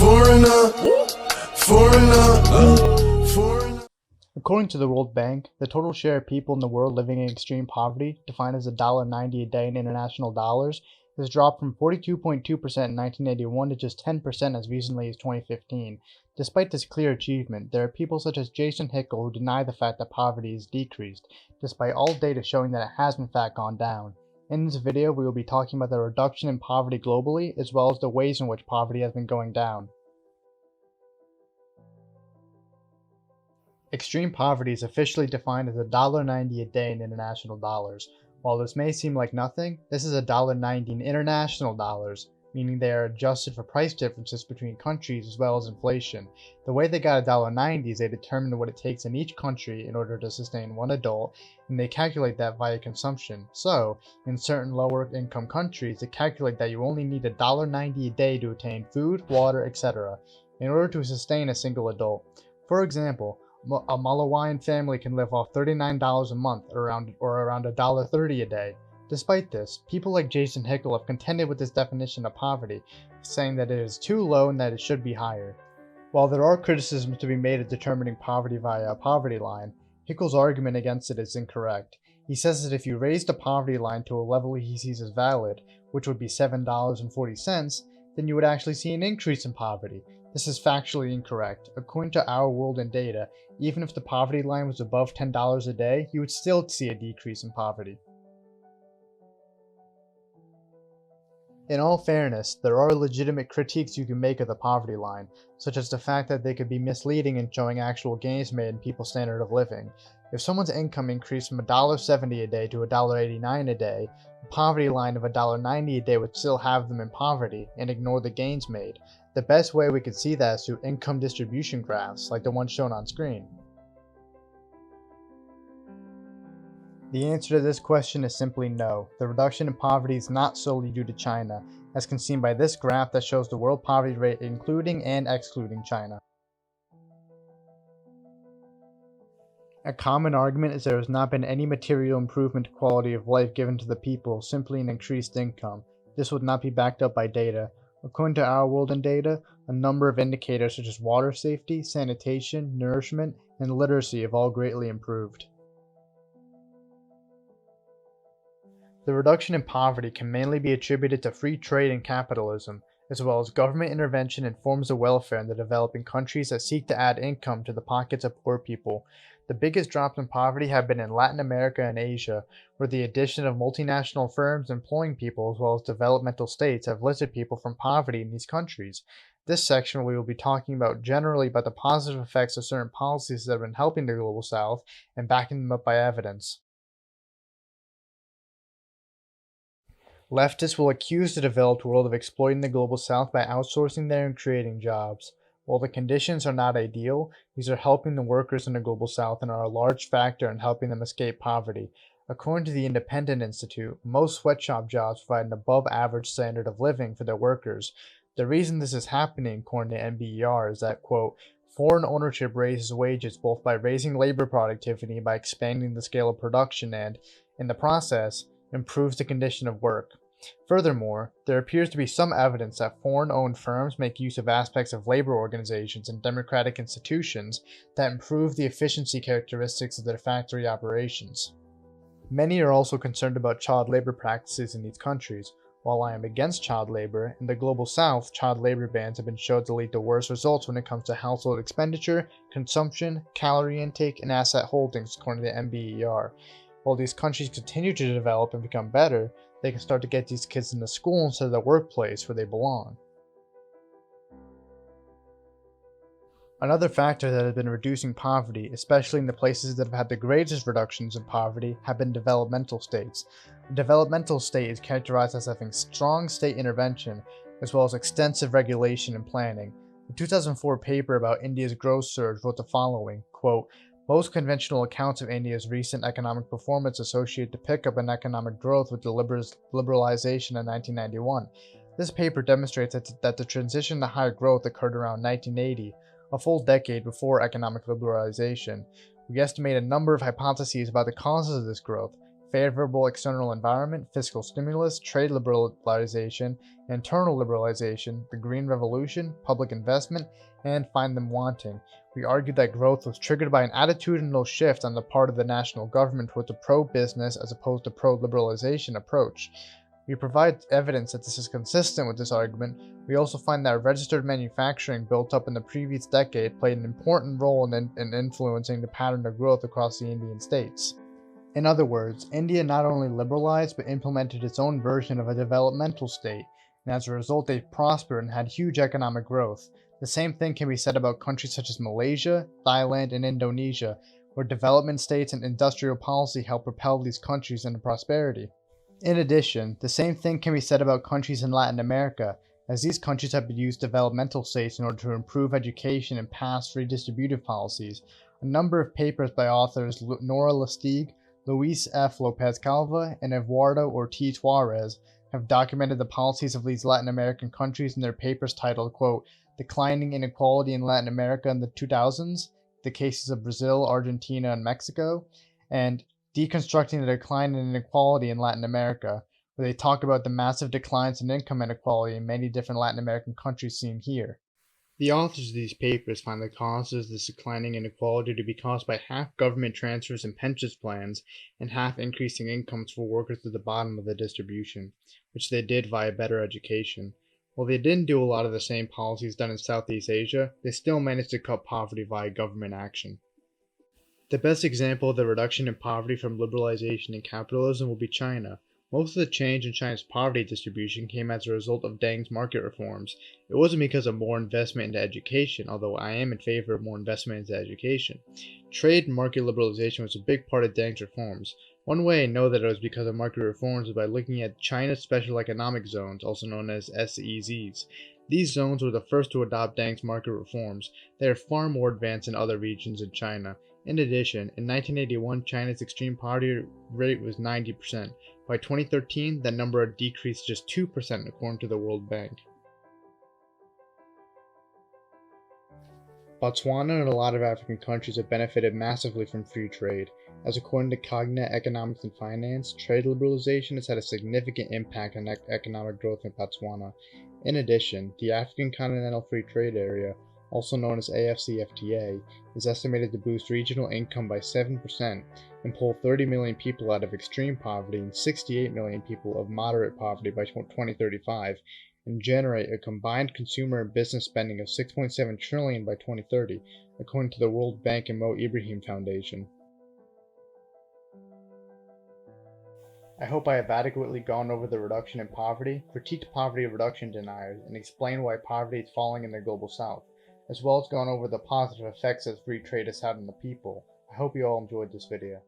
Foreigner. According to the World Bank, the total share of people in the world living in extreme poverty, defined as $1.90 a day in international dollars, has dropped from 42.2% in 1981 to just 10% as recently as 2015. Despite this clear achievement, there are people such as Jason Hickel who deny the fact that poverty has decreased, despite all data showing that it has in fact gone down. In this video, we will be talking about the reduction in poverty globally, as well as the ways in which poverty has been going down. Extreme poverty is officially defined as $1.90 a day in international dollars. While this may seem like nothing, this is $1.90 in international dollars, meaning they are adjusted for price differences between countries as well as inflation. The way they got $1.90 is they determine what it takes in each country in order to sustain one adult, and they calculate that via consumption. So, in certain lower income countries, they calculate that you only need $1.90 a day to obtain food, water, etc. in order to sustain a single adult. For example, a Malawian family can live off $39 a month or around $1.30 a day. Despite this, people like Jason Hickel have contended with this definition of poverty, saying that it is too low and that it should be higher. While there are criticisms to be made of determining poverty via a poverty line, Hickel's argument against it is incorrect. He says that if you raise the poverty line to a level he sees as valid, which would be $7.40, then you would actually see an increase in poverty. This is factually incorrect. According to Our World in Data, even if the poverty line was above $10 a day, you would still see a decrease in poverty. In all fairness, there are legitimate critiques you can make of the poverty line, such as the fact that they could be misleading in showing actual gains made in people's standard of living. If someone's income increased from $1.70 a day to $1.89 a day, the poverty line of $1.90 a day would still have them in poverty and ignore the gains made. The best way we could see that is through income distribution graphs, like the one shown on screen. The answer to this question is simply no. The reduction in poverty is not solely due to China, as can be seen by this graph that shows the world poverty rate including and excluding China. A common argument is there has not been any material improvement to quality of life given to the people, simply an increased income. This would not be backed up by data. According to Our World in Data, a number of indicators such as water safety, sanitation, nourishment, and literacy have all greatly improved. The reduction in poverty can mainly be attributed to free trade and capitalism, as well as government intervention and forms of welfare in the developing countries that seek to add income to the pockets of poor people. The biggest drops in poverty have been in Latin America and Asia, where the addition of multinational firms employing people as well as developmental states have lifted people from poverty in these countries. This section we will be talking about generally about the positive effects of certain policies that have been helping the Global South and backing them up by evidence. Leftists will accuse the developed world of exploiting the Global South by outsourcing there and creating jobs. While the conditions are not ideal, these are helping the workers in the Global South and are a large factor in helping them escape poverty. According to the Independent Institute, most sweatshop jobs provide an above-average standard of living for their workers. The reason this is happening, according to NBER, is that, quote, foreign ownership raises wages both by raising labor productivity and by expanding the scale of production and, in the process, improves the condition of work. Furthermore, there appears to be some evidence that foreign-owned firms make use of aspects of labor organizations and democratic institutions that improve the efficiency characteristics of their factory operations. Many are also concerned about child labor practices in these countries. While I am against child labor, in the Global South, child labor bans have been shown to lead to worse results when it comes to household expenditure, consumption, calorie intake, and asset holdings, according to NBER. While these countries continue to develop and become better, they can start to get these kids into school instead of the workplace where they belong. Another factor that has been reducing poverty, especially in the places that have had the greatest reductions in poverty, have been developmental states. A developmental state is characterized as having strong state intervention, as well as extensive regulation and planning. A 2004 paper about India's growth surge wrote the following, quote, most conventional accounts of India's recent economic performance associate the pickup in economic growth with the liberalization in 1991. This paper demonstrates that the transition to higher growth occurred around 1980, a full decade before economic liberalization. We estimate a number of hypotheses about the causes of this growth. favorable external environment, fiscal stimulus, trade liberalization, internal liberalization, the Green Revolution, public investment, and find them wanting. We argued that growth was triggered by an attitudinal shift on the part of the national government towards a pro-business as opposed to pro-liberalization approach. We provide evidence that this is consistent with this argument. We also find that registered manufacturing built up in the previous decade played an important role in influencing the pattern of growth across the Indian states. In other words, India not only liberalized but implemented its own version of a developmental state, and as a result they prospered and had huge economic growth. The same thing can be said about countries such as Malaysia, Thailand, and Indonesia, where development states and industrial policy help propel these countries into prosperity. In addition, the same thing can be said about countries in Latin America, as these countries have used developmental states in order to improve education and pass redistributive policies. A number of papers by authors Nora Lustig, Luis F. Lopez Calva, and Eduardo Ortiz Juarez have documented the policies of these Latin American countries in their papers titled, quote, Declining Inequality in Latin America in the 2000s, the cases of Brazil, Argentina, and Mexico, and Deconstructing the Decline in Inequality in Latin America, where they talk about the massive declines in income inequality in many different Latin American countries seen here. The authors of these papers find the causes of this declining inequality to be caused by half government transfers and pensions plans, and half increasing incomes for workers at the bottom of the distribution, which they did via better education. While they didn't do a lot of the same policies done in Southeast Asia, they still managed to cut poverty via government action. The best example of the reduction in poverty from liberalization and capitalism will be China. Most of the change in China's poverty distribution came as a result of Deng's market reforms. It wasn't because of more investment into education, although I am in favor of more investment into education. Trade and market liberalization was a big part of Deng's reforms. One way I know that it was because of market reforms is by looking at China's Special Economic Zones, also known as SEZs. These zones were the first to adopt Deng's market reforms. They are far more advanced than other regions in China. In addition, in 1981, China's extreme poverty rate was 90%. By 2013, that number had decreased to just 2% according to the World Bank. Botswana and a lot of African countries have benefited massively from free trade, as according to Cognet Economics and Finance, trade liberalization has had a significant impact on economic growth in Botswana. In addition, the African Continental Free Trade Area, also known as AFCFTA, is estimated to boost regional income by 7% and pull 30 million people out of extreme poverty and 68 million people of moderate poverty by 2035, and generate a combined consumer and business spending of 6.7 trillion by 2030, according to the World Bank and Mo Ibrahim Foundation. I hope I have adequately gone over the reduction in poverty, critiqued poverty reduction deniers, and explained why poverty is falling in the global south, as well as gone over the positive effects that free trade has had on the people. I hope you all enjoyed this video.